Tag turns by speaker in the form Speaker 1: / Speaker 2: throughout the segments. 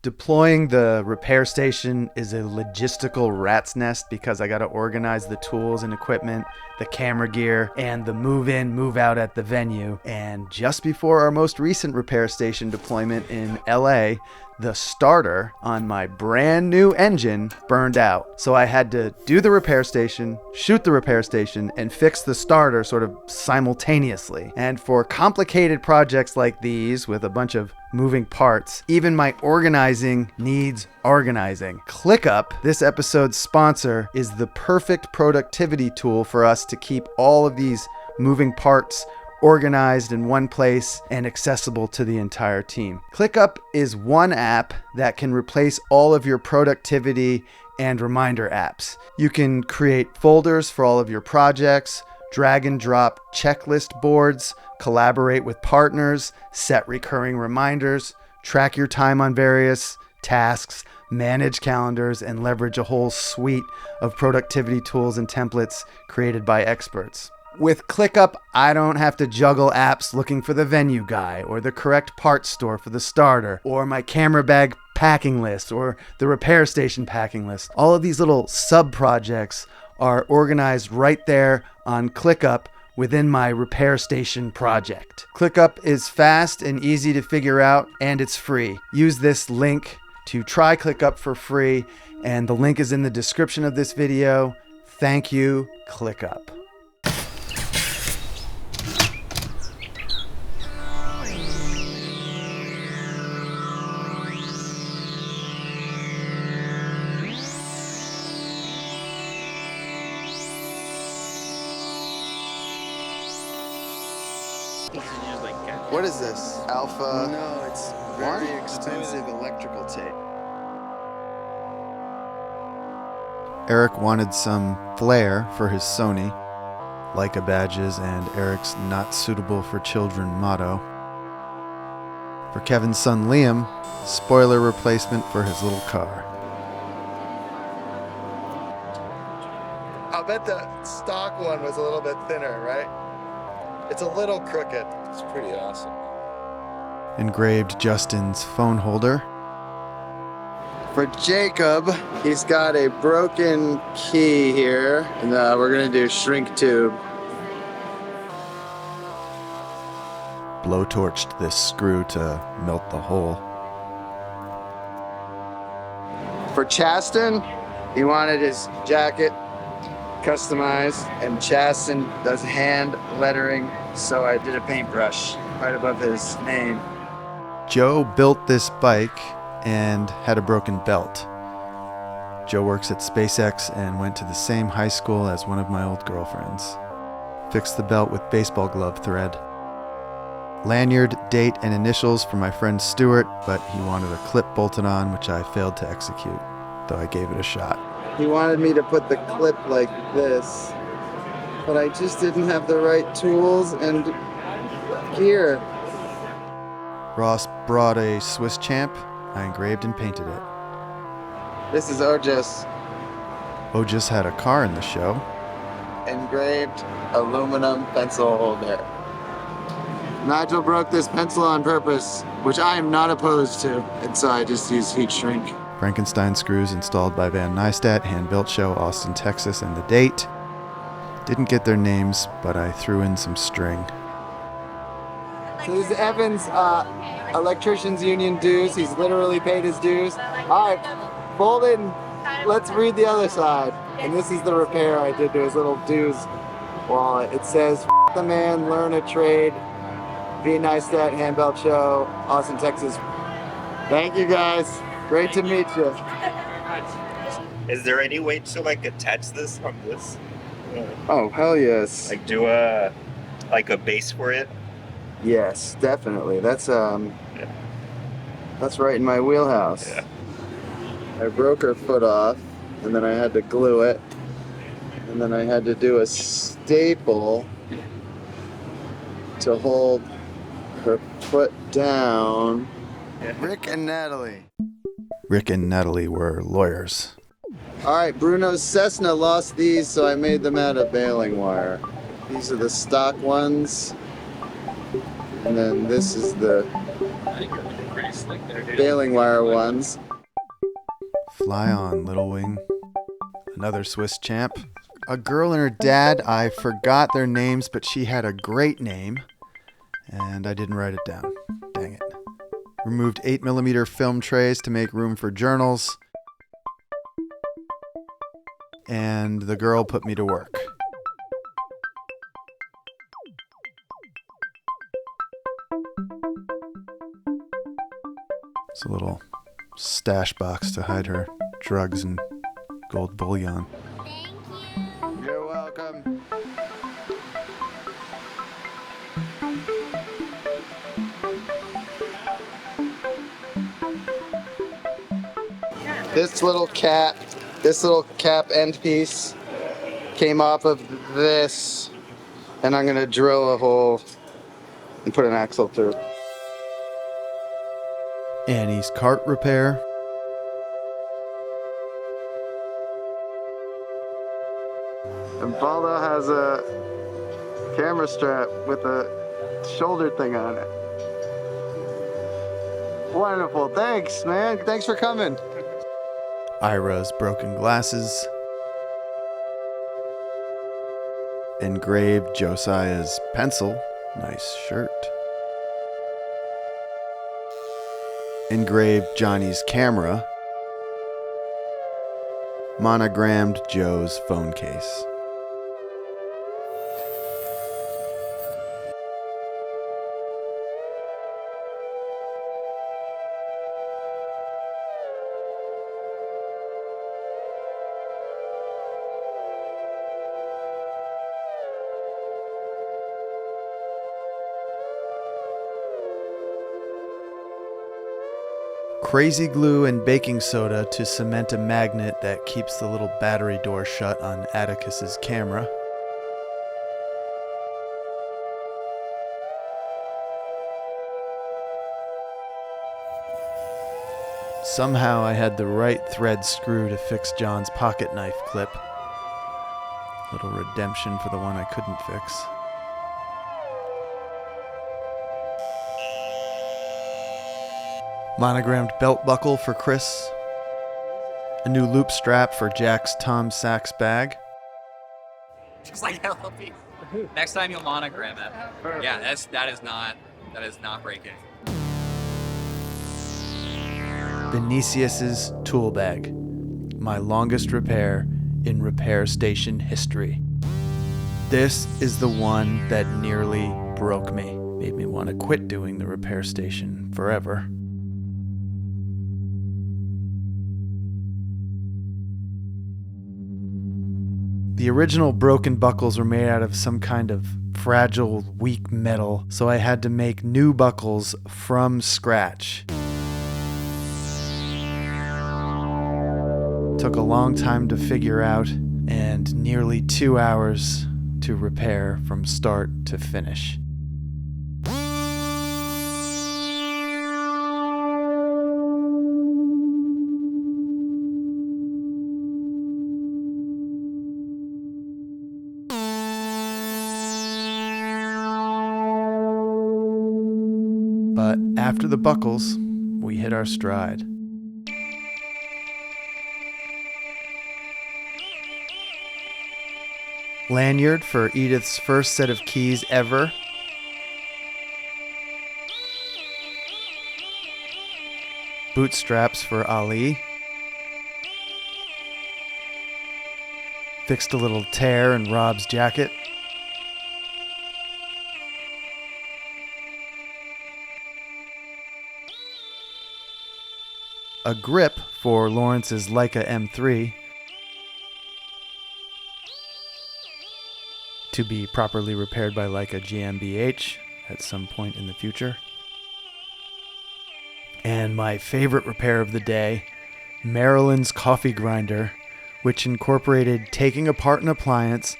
Speaker 1: Deploying the repair station is a logistical rat's nest because I got to organize the tools and equipment, the camera gear, and the move in, move out at the venue. And just before our most recent repair station deployment in LA, the starter on my brand new engine burned out. So I had to do the repair station, shoot the repair station, and fix the starter sort of simultaneously. And for complicated projects like these with a bunch of moving parts, even my organizing needs organizing. ClickUp, this episode's sponsor, is the perfect productivity tool for us to keep all of these moving parts organized in one place and accessible to the entire team. ClickUp is one app that can replace all of your productivity and reminder apps. You can create folders for all of your projects, drag and drop checklist boards, collaborate with partners, set recurring reminders, track your time on various tasks, manage calendars, and leverage a whole suite of productivity tools and templates created by experts. With ClickUp, I don't have to juggle apps looking for the venue guy or the correct parts store for the starter or my camera bag packing list or the repair station packing list. All of these little sub-projects are organized right there on ClickUp within my repair station project. ClickUp is fast and easy to figure out, and it's free. Use this link to try ClickUp for free, and the link is in the description of this video. Thank you, ClickUp. What is this? Alpha?
Speaker 2: No, it's very expensive electrical tape.
Speaker 1: Eric wanted some flair for his Sony, Leica badges, and Eric's not suitable for children motto. For Kevin's son Liam, spoiler replacement for his little car.
Speaker 2: I'll bet the stock one was a little bit thinner, right? It's a little crooked. It's pretty awesome.
Speaker 1: Engraved Justin's phone holder.
Speaker 2: For Jacob, he's got a broken key here, and we're gonna do shrink tube.
Speaker 1: Blowtorched this screw to melt the hole.
Speaker 2: For Chasten, he wanted his jacket customized, and Chasten does hand lettering, so I did a paintbrush right above his name.
Speaker 1: Joe built this bike and had a broken belt. Joe works at SpaceX and went to the same high school as one of my old girlfriends. Fixed the belt with baseball glove thread. Lanyard, date, and initials for my friend Stuart, but he wanted a clip bolted on, which I failed to execute, though I gave it a shot.
Speaker 2: He wanted me to put the clip like this, but I just didn't have the right tools and gear.
Speaker 1: Ross brought a Swiss Champ. I engraved and painted it.
Speaker 2: This is Ojas.
Speaker 1: Ojas had a car in the show.
Speaker 2: Engraved aluminum pencil holder. Nigel broke this pencil on purpose, which I am not opposed to, and so I just use heat shrink.
Speaker 1: Frankenstein screws installed by Van Neistat, Hand+Built show, Austin, Texas, and the date. Didn't get their names, but I threw in some string.
Speaker 2: So this is Evan's electrician's union dues. He's literally paid his dues. All right, fold it and let's read the other side. And this is the repair I did to his little dues wallet. It says, "F the man, learn a trade. V Neistat, Hand+Built show, Austin, Texas." Thank you guys. Great to meet you.
Speaker 3: Is there any way to like attach this on this?
Speaker 2: Oh, hell yes.
Speaker 3: Like do a base for it?
Speaker 2: Yes, definitely. That's right in my wheelhouse.
Speaker 3: Yeah.
Speaker 2: I broke her foot off, and then I had to glue it, and then I had to do a staple to hold her foot down.
Speaker 3: Yeah.
Speaker 2: Rick and Natalie.
Speaker 1: Rick and Natalie were lawyers.
Speaker 2: All right, Bruno's Cessna lost these, so I made them out of baling wire. These are the stock ones. And then this is the baling wire ones.
Speaker 1: Fly on, Little Wing. Another Swiss champ. A girl and her dad, I forgot their names, but she had a great name, and I didn't write it down. Dang it. Removed 8mm film trays to make room for journals, and the girl put me to work. It's a little stash box to hide her drugs and gold bullion. You're welcome.
Speaker 2: This little cap end piece came off of this, and I'm gonna drill a hole and put an axle through.
Speaker 1: Annie's cart repair.
Speaker 2: And Baldo has a camera strap with a shoulder thing on it. Wonderful. Thanks, man. Thanks for coming.
Speaker 1: Ira's broken glasses. Engraved Josiah's pencil. Nice shirt. Engraved Johnny's camera. Monogrammed Joe's phone case. Crazy glue and baking soda to cement a magnet that keeps the little battery door shut on Atticus's camera. Somehow I had the right thread screw to fix John's pocket knife clip. Little redemption for the one I couldn't fix. Monogrammed belt buckle for Chris. A new loop strap for Jack's Tom Sachs bag.
Speaker 4: Just like LLP. Next time you'll monogram it. Yeah, that is not breaking.
Speaker 1: Benicius's tool bag. My longest repair in repair station history. This is the one that nearly broke me. Made me want to quit doing the repair station forever. The original broken buckles were made out of some kind of fragile, weak metal, so I had to make new buckles from scratch. Took a long time to figure out, and nearly 2 hours to repair from start to finish. But after the buckles, we hit our stride. Lanyard for Edith's first set of keys ever. Bootstraps for Ali. Fixed a little tear in Rob's jacket. A grip for Lawrence's Leica M3 to be properly repaired by Leica GmbH at some point in the future. And my favorite repair of the day, Marilyn's coffee grinder, which incorporated taking apart an appliance,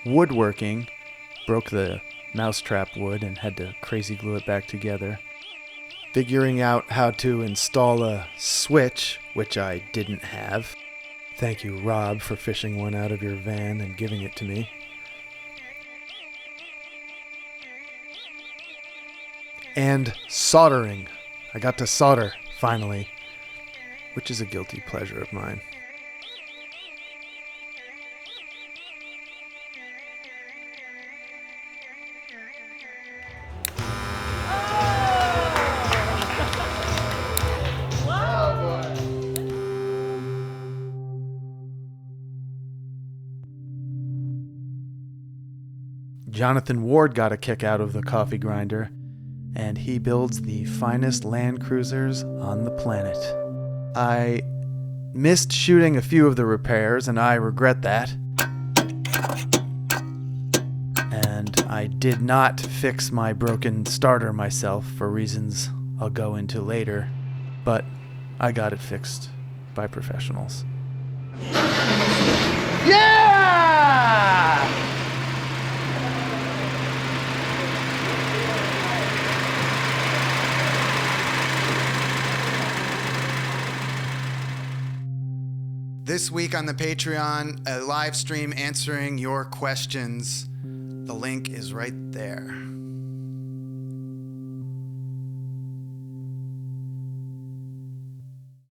Speaker 1: woodworking, broke the mousetrap wood and had to crazy glue it back together, figuring out how to install a switch, which I didn't have. Thank you, Rob, for fishing one out of your van and giving it to me. And soldering. I got to solder, finally, which is a guilty pleasure of mine. Jonathan Ward got a kick out of the coffee grinder, and he builds the finest Land Cruisers on the planet. I missed shooting a few of the repairs, and I regret that. And I did not fix my broken starter myself for reasons I'll go into later, but I got it fixed by professionals. Yeah! This week on the Patreon, a live stream answering your questions. The link is right there.